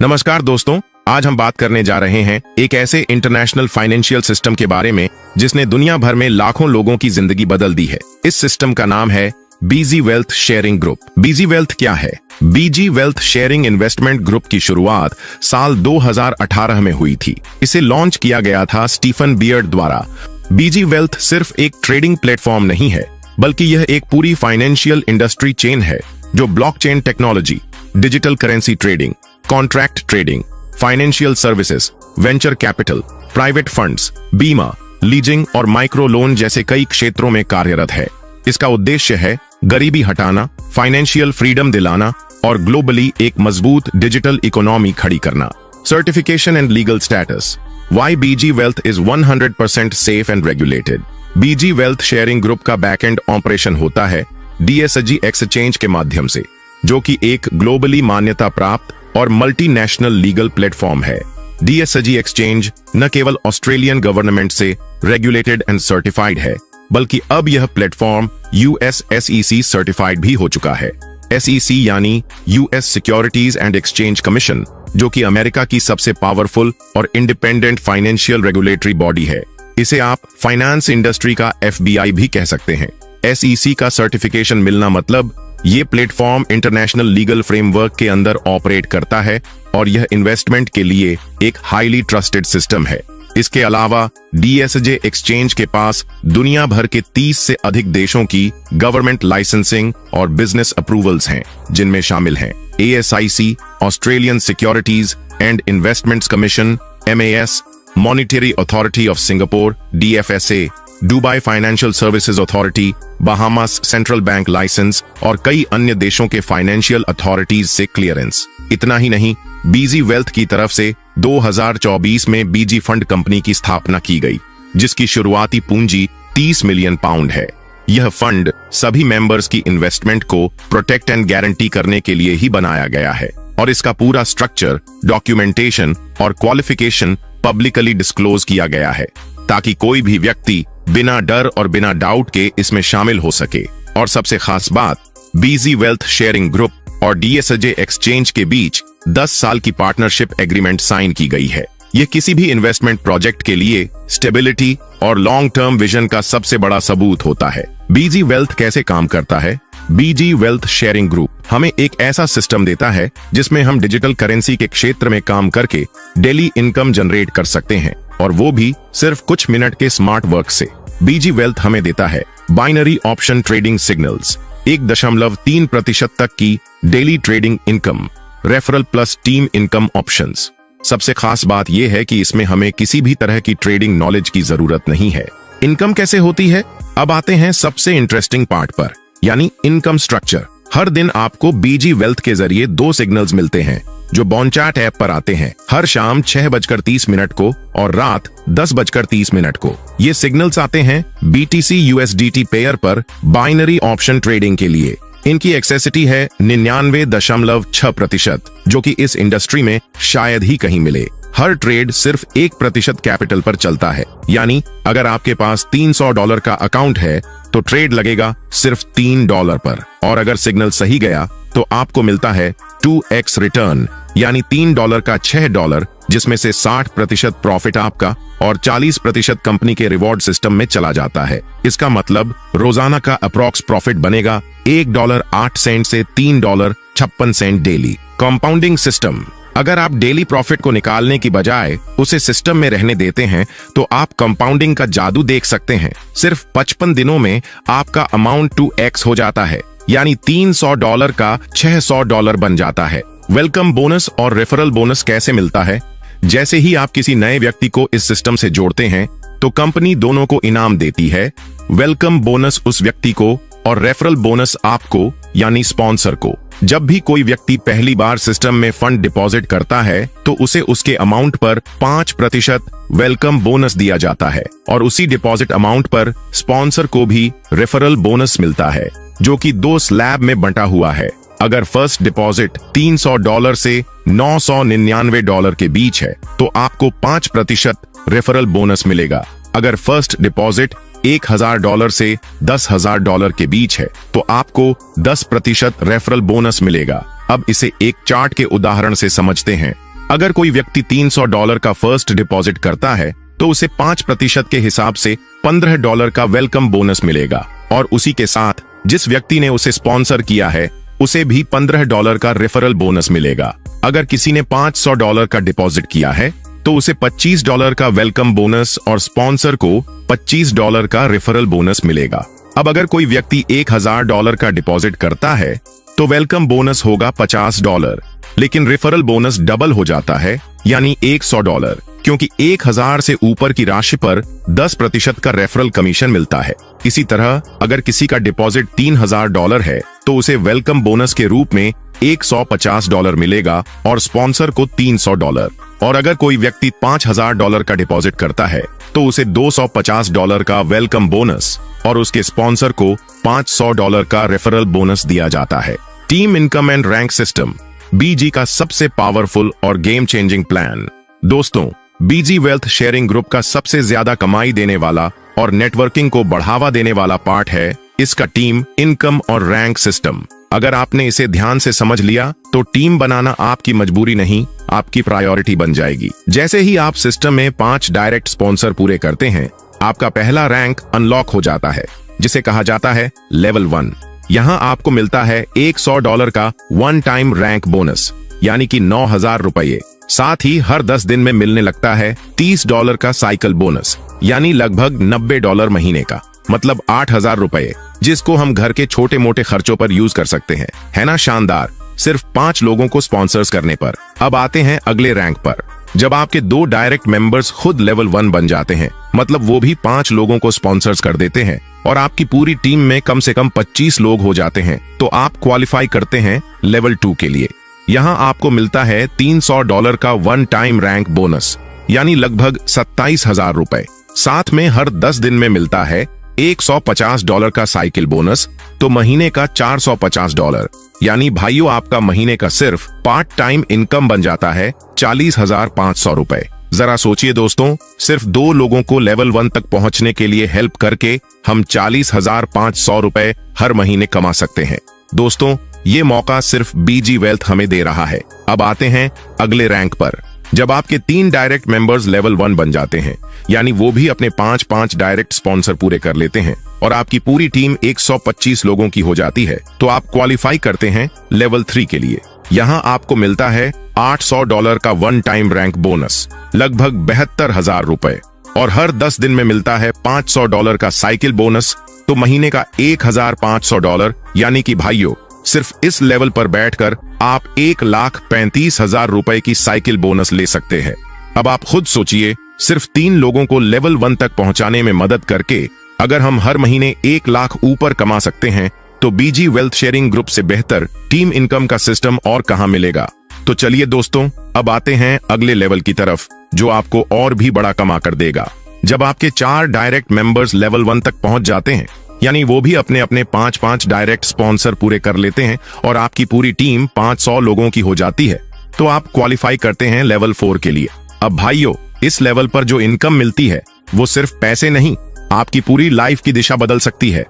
नमस्कार दोस्तों, आज हम बात करने जा रहे हैं एक ऐसे इंटरनेशनल फाइनेंशियल सिस्टम के बारे में जिसने दुनिया भर में लाखों लोगों की जिंदगी बदल दी है। इस सिस्टम का नाम है बीजी वेल्थ शेयरिंग ग्रुप। बीजी वेल्थ क्या है? बीजी वेल्थ शेयरिंग इन्वेस्टमेंट ग्रुप की शुरुआत साल 2018 में हुई थी। इसे लॉन्च किया गया था स्टीफन बियर्ड द्वारा। बीजी वेल्थ सिर्फ एक ट्रेडिंग प्लेटफॉर्म नहीं है, बल्कि यह एक पूरी फाइनेंशियल इंडस्ट्री चेन है जो blockchain technology, digital currency trading, contract trading, financial services, venture capital, private funds, बीमा, लीजिंग और माइक्रो लोन जैसे कई क्षेत्रों में कार्यरत है। इसका उद्देश्य है गरीबी हटाना, फाइनेंशियल फ्रीडम दिलाना और ग्लोबली एक मजबूत डिजिटल इकोनॉमी खड़ी करना। Certification and legal status. Why BG Wealth is 100% safe and regulated? BG Wealth sharing group का बैकएंड ऑपरेशन होता है DSG एक्सचेंज के माध्यम से, जो कि एक ग्लोबली मान्यता प्राप्त और मल्टीनेशनल लीगल प्लेटफॉर्म है। DSG एक्सचेंज न केवल ऑस्ट्रेलियन गवर्नमेंट से रेगुलेटेड एंड सर्टिफाइड है, बल्कि अब यह प्लेटफॉर्म US SEC सर्टिफाइड भी हो चुका है। SEC यानी US securities and exchange commission, जो कि अमेरिका की सबसे पावरफुल और इंडिपेंडेंट फाइनेंशियल रेगुलेटरी बॉडी है। इसे आप फाइनेंस इंडस्ट्री का FBI भी कह सकते हैं। SEC का सर्टिफिकेशन मिलना मतलब ये प्लेटफॉर्म इंटरनेशनल लीगल फ्रेमवर्क के अंदर ऑपरेट करता है और यह इन्वेस्टमेंट के लिए एक हाईली ट्रस्टेड सिस्टम है। इसके अलावा DSG एक्सचेंज के पास दुनिया भर के 30 से अधिक देशों की गवर्नमेंट लाइसेंसिंग और बिजनेस अप्रूवल्स हैं, जिनमें शामिल हैं ASIC, Australian securities and investments commission, MAS, monetary authority of Singapore, DFSA, Dubai financial services authority, Bahamas central bank license और कई अन्य देशों के फाइनेंशियल अथॉरिटीज से क्लियरेंस। इतना ही नहीं, बीजी वेल्थ की तरफ से 2024 में बीजी फंड कंपनी की स्थापना की गई, जिसकी शुरुआती पूंजी 30 मिलियन पाउंड है। यह फंड सभी मेंबर्स की इन्वेस्टमेंट को प्रोटेक्ट एंड गारंटी करने के लिए ही बनाया गया है और इसका पूरा स्ट्रक्चर, डॉक्यूमेंटेशन और क्वालिफिकेशन पब्लिकली डिस्क्लोज किया गया है, ताकि कोई भी व्यक्ति बिना डर और बिना डाउट के इसमें शामिल हो सके। और सबसे खास बात, बीजी वेल्थ शेयरिंग ग्रुप और DSG एक्सचेंज के बीच 10 साल की पार्टनरशिप एग्रीमेंट साइन की गई है। यह किसी भी इन्वेस्टमेंट प्रोजेक्ट के लिए स्टेबिलिटी और लॉन्ग टर्म विजन का सबसे बड़ा सबूत होता है। बीजी वेल्थ कैसे काम करता है? बीजी वेल्थ शेयरिंग ग्रुप हमें एक ऐसा सिस्टम देता है जिसमें हम डिजिटल करेंसी के क्षेत्र में काम करके डेली इनकम जनरेट कर सकते हैं, और वो भी सिर्फ कुछ मिनट के स्मार्ट वर्क से। बीजी वेल्थ हमें देता है बाइनरी ऑप्शन ट्रेडिंग सिग्नल्स, 1.3% तक की daily trading income, referral plus team income options. सबसे खास बात यह है कि इसमें हमें किसी भी तरह की ट्रेडिंग नॉलेज की जरूरत नहीं है। इनकम कैसे होती है? अब आते हैं सबसे इंटरेस्टिंग पार्ट पर, यानी इनकम स्ट्रक्चर। हर दिन आपको बीजी वेल्थ के जरिए 2 सिग्नल्स मिलते हैं जो बॉन्चार्ट ऐप पर आते हैं, हर शाम 6:30 को और रात 10:30 को। ये सिग्नल्स आते हैं BTC USDT पेयर पर बाइनरी ऑप्शन ट्रेडिंग के लिए। इनकी एक्सेसिटी है 99.6%, जो कि इस इंडस्ट्री में शायद ही कहीं मिले। हर ट्रेड सिर्फ 1% कैपिटल पर चलता है, यानी अगर आपके पास $300 का अकाउंट है तो ट्रेड लगेगा सिर्फ $3 पर, और अगर सिग्नल सही गया तो आपको मिलता है 2x रिटर्न, यानी $3 का $6, जिसमें से 60% प्रॉफिट आपका और 40% कंपनी के रिवॉर्ड सिस्टम में चला जाता है। इसका मतलब रोजाना का अप्रॉक्स प्रॉफिट बनेगा $1.08 से $3.56 डेली। Compounding system. अगर आप डेली प्रॉफिट को निकालने की बजाय उसे सिस्टम में रहने देते हैं तो आप कंपाउंडिंग का जादू देख सकते हैं। सिर्फ 55 दिनों में आपका अमाउंट 2x हो जाता है, यानी $300 का $600 बन जाता है। वेलकम बोनस और रेफरल बोनस कैसे मिलता है? जैसे ही आप किसी नए व्यक्ति को इस सिस्टम से जोड़ते हैं तो कंपनी दोनों को इनाम देती है। वेलकम बोनस उस व्यक्ति को और रेफरल बोनस आपको, यानी स्पॉन्सर को। जब भी कोई व्यक्ति पहली बार सिस्टम में फंड डिपॉजिट करता है तो उसे उसके अमाउंट पर 5% वेलकम बोनस दिया जाता है, और उसी डिपॉजिट अमाउंट पर स्पॉन्सर को भी रेफरल बोनस मिलता है, जो कि 2 स्लैब में बंटा हुआ है। अगर फर्स्ट डिपॉजिट $300 से $999 के बीच है तो आपको 5% रेफरल बोनस मिलेगा। अगर फर्स्ट डिपॉजिट $1000 से $10,000 के बीच है तो आपको 10% रेफरल बोनस मिलेगा। अब इसे एक चार्ट के उदाहरण से समझते हैं। अगर कोई व्यक्ति $300 का फर्स्ट डिपॉजिट करता है तो उसे 5% के हिसाब से $15 का वेलकम बोनस मिलेगा, और उसी के साथ जिस व्यक्ति ने उसे स्पॉन्सर किया है उसे भी $15 का रेफरल बोनस मिलेगा। अगर किसी ने $500 का डिपॉजिट किया है तो उसे $25 का वेलकम बोनस और स्पॉन्सर को $25 का रेफरल बोनस मिलेगा। अब अगर कोई व्यक्ति $1000 का डिपॉजिट करता है तो वेलकम बोनस होगा $50, लेकिन रेफरल बोनस डबल हो जाता है, यानी $100, क्योंकि 1000 से ऊपर की राशि पर 10% का रेफरल कमीशन मिलता है। इसी तरह अगर किसी का डिपॉजिट $3000 है तो उसे वेलकम बोनस के रूप में $150 मिलेगा और स्पॉन्सर को $300, और अगर कोई व्यक्ति $5000 का डिपॉजिट करता है तो उसे $250 का वेलकम बोनस और उसके स्पॉन्सर को $500 का रेफरल बोनस दिया जाता है। Team income and rank system BG का सबसे पावरफुल और गेम चेंजिंग प्लान। दोस्तों, बीजी वेल्थ शेयरिंग ग्रुप का सबसे ज्यादा कमाई देने वाला और नेटवर्किंग को बढ़ावा देने वाला पार्ट है इसका टीम इनकम और रैंक सिस्टम। अगर आपने इसे ध्यान से समझ लिया तो टीम बनाना आपकी मजबूरी नहीं, आपकी प्रायोरिटी बन जाएगी। जैसे ही आप सिस्टम में 5 डायरेक्ट स्पॉन्सर पूरे करते हैं, आपका पहला रैंक अनलॉक हो जाता है, जिसे कहा जाता है लेवल 1। यहाँ आपको मिलता है $100 का वन टाइम रैंक बोनस, यानी कि $9000। साथ ही हर 10 दिन में मिलने लगता है $30 का साइकिल बोनस, यानी लगभग $90 महीने का, मतलब $8000, जिसको हम घर के छोटे मोटे खर्चों पर यूज कर सकते हैं। है ना शानदार? सिर्फ 5 लोगों को स्पॉन्सर्स करने पर। अब आते हैं अगले रैंक पर। जब आपके 2 डायरेक्ट मेंबर्स खुद लेवल 1 बन जाते हैं, मतलब वो भी 5 लोगों को स्पॉन्सर्स कर देते हैं, और आपकी पूरी टीम में कम से कम 25 लोग हो जाते हैं, तो आप क्वालिफाई करते हैं लेवल 2 के लिए। यहाँ आपको मिलता है $300 का वन टाइम रैंक बोनस, यानी लगभग $27000। साथ में हर 10 दिन में मिलता है $150 का साइकिल बोनस, तो महीने का $450, यानी भाइयों आपका महीने का सिर्फ पार्ट टाइम इनकम बन जाता है ₹40,500। जरा सोचिए दोस्तों, सिर्फ 2 लोगों को लेवल 1 तक पहुंचने के लिए हेल्प करके हम ₹40,500 हर महीने कमा सकते हैं। दोस्तों, ये मौका सिर्फ बीजी वेल्थ हमें दे रहा है। अब आते हैं अगले रैंक पर। जब आपके 3 डायरेक्ट मेंबर्स लेवल 1 बन जाते हैं, यानी वो भी अपने 5 डायरेक्ट स्पॉन्सर पूरे कर लेते हैं, और आपकी पूरी टीम 125 लोगों की हो जाती है, तो आप क्वालिफाई करते हैं लेवल 3 के लिए। यहाँ आपको मिलता है $800 का वन टाइम रैंक बोनस, लगभग $72,000, और हर 10 दिन में मिलता है $500 का साइकिल बोनस, तो महीने का $1,500, यानी कि भाइयों सिर्फ इस लेवल पर बैठकर आप $1,35,000 की साइकिल बोनस ले सकते हैं। अब आप खुद सोचिए, सिर्फ 3 लोगों को लेवल 1 तक पहुंचाने में मदद करके अगर हम हर महीने 1 लाख ऊपर कमा सकते हैं, तो बीजी वेल्थ शेयरिंग ग्रुप से बेहतर टीम इनकम का सिस्टम और कहां मिलेगा। तो चलिए दोस्तों, अब आते हैं अगले लेवल की तरफ, जो आपको और भी बड़ा कमा कर देगा। जब आपके 4 डायरेक्ट मेंबर्स लेवल 1 तक पहुंच जाते हैं, यानी वो भी अपने अपने 5 डायरेक्ट स्पॉन्सर पूरे कर लेते हैं, और आपकी पूरी टीम 500 लोगों की हो जाती है, तो आप क्वालिफाई करते हैं लेवल 4 के लिए। अब भाइयों, इस लेवल पर जो इनकम मिलती है वो सिर्फ पैसे नहीं, आपकी पूरी लाइफ की दिशा बदल सकती है।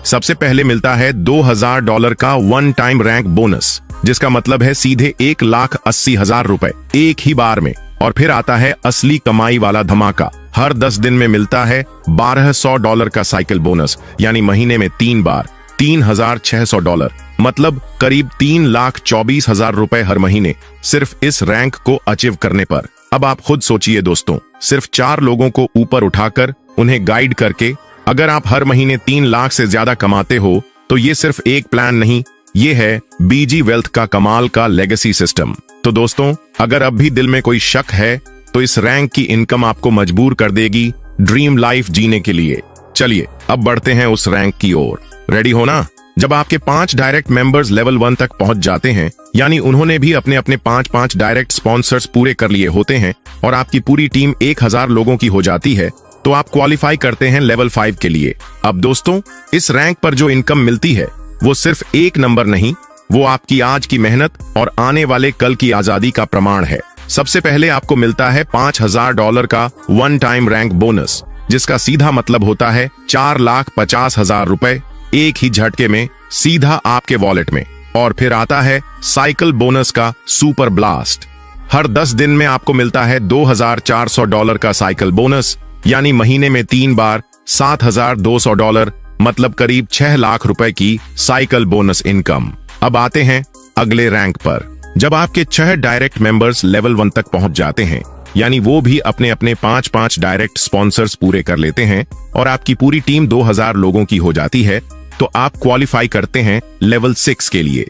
सबसे पहले मिलता है $2000 का वन टाइम रैंक बोनस, जिसका मतलब है सीधे $1,80,000 एक ही बार में। और फिर आता है असली कमाई वाला धमाका। हर 10 दिन में मिलता है $1200 का साइकिल बोनस, यानी महीने में 3 बार $3,600, मतलब करीब $3,24,000 हर महीने, सिर्फ इस रैंक को अचीव करने पर। अब आप खुद सोचिए दोस्तों, सिर्फ 4 लोगों को ऊपर उठाकर उन्हें गाइड करके अगर आप हर महीने 3 लाख से ज्यादा कमाते हो, तो ये सिर्फ एक प्लान नहीं, ये है बीजी वेल्थ का कमाल का लेगेसी सिस्टम। तो दोस्तों, अगर अब भी दिल में कोई शक है तो इस रैंक की इनकम आपको मजबूर कर देगी ड्रीम लाइफ जीने के लिए। चलिए अब बढ़ते हैं उस रैंक की ओर। रेडी हो ना? जब आपके 5 डायरेक्ट मेंबर्स लेवल 1 तक पहुंच जाते हैं, यानी उन्होंने भी अपने अपने 5 डायरेक्ट स्पॉन्सर्स पूरे कर लिए होते हैं, और आपकी पूरी टीम 1000 लोगों की हो जाती है, तो आप क्वालिफाई करते हैं लेवल 5 के लिए। अब दोस्तों, इस रैंक पर जो इनकम मिलती है वो सिर्फ एक नंबर नहीं, वो आपकी आज की मेहनत और आने वाले कल की आजादी का प्रमाण है। सबसे पहले आपको मिलता है $5000 का वन टाइम रैंक बोनस, जिसका सीधा मतलब होता है $4,50,000 एक ही झटके में सीधा आपके वॉलेट में। और फिर आता है साइकिल बोनस का सुपर ब्लास्ट। हर 10 दिन में आपको मिलता है $2,400 का साइकिल बोनस, यानी महीने में 3 बार $7,200, मतलब करीब 6 लाख रुपए की साइकिल बोनस इनकम। अब आते हैं अगले रैंक पर। जब आपके 6 डायरेक्ट मेंबर्स लेवल 1 तक पहुंच जाते हैं, यानी वो भी अपने अपने 5-5 डायरेक्ट स्पॉन्सर्स पूरे कर लेते हैं और आपकी पूरी टीम 2000 लोगों की हो जाती है, तो आप क्वालिफाई करते हैं लेवल 6 के लिए।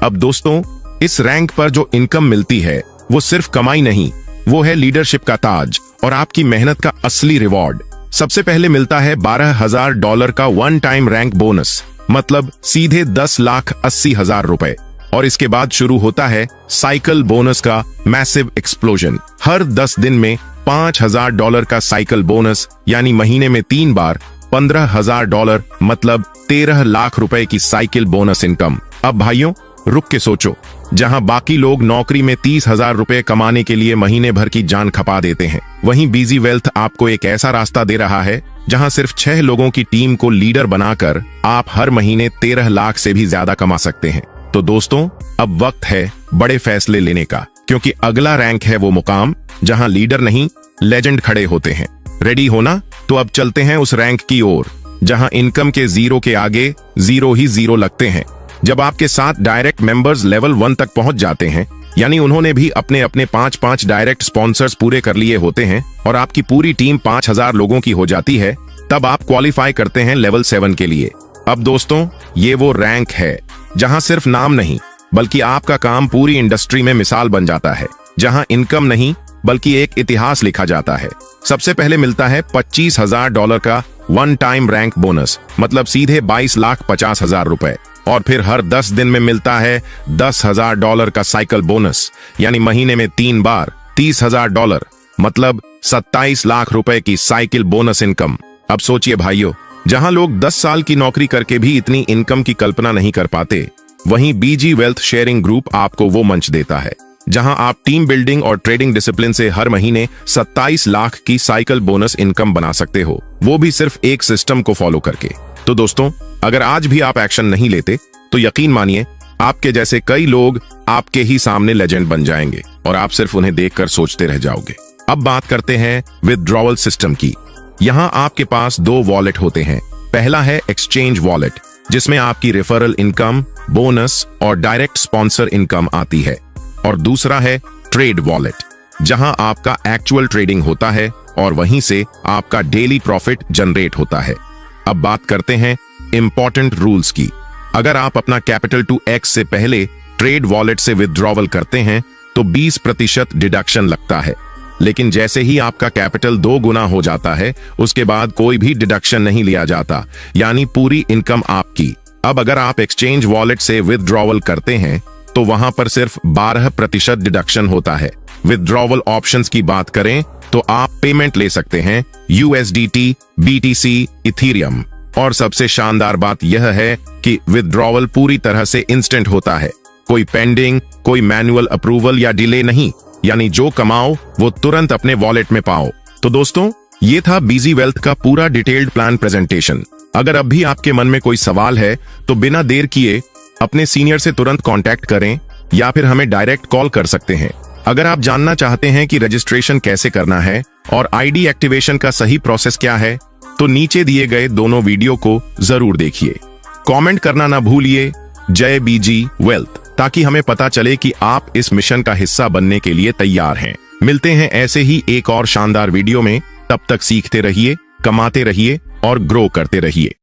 अब दोस्तों, इस रैंक पर जो इनकम मिलती है वो सिर्फ कमाई नहीं, वो है लीडरशिप का ताज और आपकी मेहनत का असली रिवॉर्ड। सबसे पहले मिलता है $12,000 का वन टाइम रैंक बोनस, मतलब सीधे 10,80,000 रुपए। और इसके बाद शुरू होता है साइकिल बोनस का मैसिव एक्सप्लोजन। हर 10 दिन में $5,000 का साइकिल बोनस, यानी महीने में 3 बार $15,000, मतलब 13 लाख रुपए की साइकिल बोनस इनकम। अब भाइयों, रुक के सोचो, जहां बाकी लोग नौकरी में 30,000 रुपए कमाने के लिए महीने भर की जान खपा देते हैं, वहीं बीजी वेल्थ आपको एक ऐसा रास्ता दे रहा है जहां सिर्फ 6 लोगों की टीम को लीडर बनाकर आप हर महीने 13 लाख से भी ज्यादा कमा सकते हैं। तो दोस्तों, अब वक्त है बड़े फैसले लेने का, क्योंकि अगला रैंक है वो मुकाम जहां लीडर नहीं, लेजेंड खड़े होते हैं। रेडी हो ना? तो अब चलते हैं उस रैंक की ओर जहां इनकम के जीरो के आगे जीरो ही जीरो लगते हैं। जब आपके 7 डायरेक्ट मेंबर्स लेवल 1 तक पहुंच जाते हैं, यानी उन्होंने भी अपने अपने 5-5 डायरेक्ट स्पॉन्सर्स पूरे कर लिए होते हैं और आपकी पूरी टीम 5,000 लोगों की हो जाती है, तब आप क्वालिफाई करते हैं लेवल 7 के लिए। अब दोस्तों, ये वो रैंक है जहां सिर्फ नाम नहीं, बल्कि आपका काम पूरी इंडस्ट्री में मिसाल बन जाता है, जहां इनकम नहीं बल्कि एक इतिहास लिखा जाता है। सबसे पहले मिलता है $25,000 का वन टाइम रैंक बोनस, मतलब सीधे 22,50,000 रुपए। और फिर हर 10 दिन में मिलता है $10,000 का साइकिल बोनस, यानी महीने में 3 बार $30,000, मतलब 27 लाख रुपए की साइकिल बोनस इनकम। अब सोचिए भाइयों, जहां लोग 10 साल की नौकरी करके भी इतनी इनकम की कल्पना नहीं कर पाते, वहीं बीजी वेल्थ शेयरिंग ग्रुप आपको वो मंच देता है जहां आप टीम बिल्डिंग और ट्रेडिंग डिसिप्लिन से हर महीने 27 लाख की साइकिल बोनस इनकम बना सकते हो, वो भी सिर्फ एक सिस्टम को फॉलो करके। तो दोस्तों, अगर आज भी आप एक्शन नहीं लेते, तो यकीन मानिए आपके जैसे कई लोग आपके ही सामने लेजेंड बन जाएंगे और आप सिर्फ उन्हें देखकर सोचते रह जाओगे। अब बात करते हैं विथड्रॉवल सिस्टम की। यहाँ आपके पास 2 वॉलेट होते हैं। पहला है एक्सचेंज वॉलेट, जिसमें आपकी रेफरल इनकम, बोनस और डायरेक्ट स्पॉन्सर इनकम आती है, और दूसरा है ट्रेड वॉलेट, जहां आपका एक्चुअल ट्रेडिंग होता है और वहीं से आपका डेली प्रॉफिट जनरेट होता है। अब बात करते हैं इंपॉर्टेंट रूल्स की। अगर आप अपना कैपिटल टू एक्स से पहले ट्रेड वॉलेट से विथड्रॉवल करते हैं तो 20% डिडक्शन लगता है, लेकिन जैसे ही आपका कैपिटल 2 गुना हो जाता है, उसके बाद कोई भी डिडक्शन नहीं लिया जाता, यानी पूरी इनकम आपकी। अब अगर आप एक्सचेंज वॉलेट से विथड्रॉवल करते हैं तो वहां पर सिर्फ 12% डिडक्शन होता है। विथड्रॉवल ऑप्शंस की बात करें तो आप पेमेंट ले सकते हैं USDT, BTC, इथीरियम, और सबसे शानदार बात यह है कि विथड्रॉवल पूरी तरह से इंस्टेंट होता है। कोई पेंडिंग, कोई मैनुअल अप्रूवल या डिले नहीं, यानी जो कमाओ वो तुरंत अपने वॉलेट में पाओ। तो दोस्तों, ये था बीजी वेल्थ का पूरा डिटेल्ड प्लान प्रेजेंटेशन। अगर अब भी आपके मन में कोई सवाल है तो बिना देर किए अपने सीनियर से तुरंत कांटेक्ट करें या फिर हमें डायरेक्ट कॉल कर सकते हैं। अगर आप जानना चाहते हैं कि रजिस्ट्रेशन कैसे करना है और आईडी एक्टिवेशन का सही प्रोसेस क्या है, तो नीचे दिए गए दोनों वीडियो को जरूर देखिए। कमेंट करना ना भूलिए जय बीजी वेल्थ, ताकि हमें पता चले कि आप इस मिशन का हिस्सा बनने के लिए तैयार हैं। मिलते हैं ऐसे ही एक और शानदार वीडियो में। तब तक सीखते रहिए, कमाते रहिए और ग्रो करते रहिए।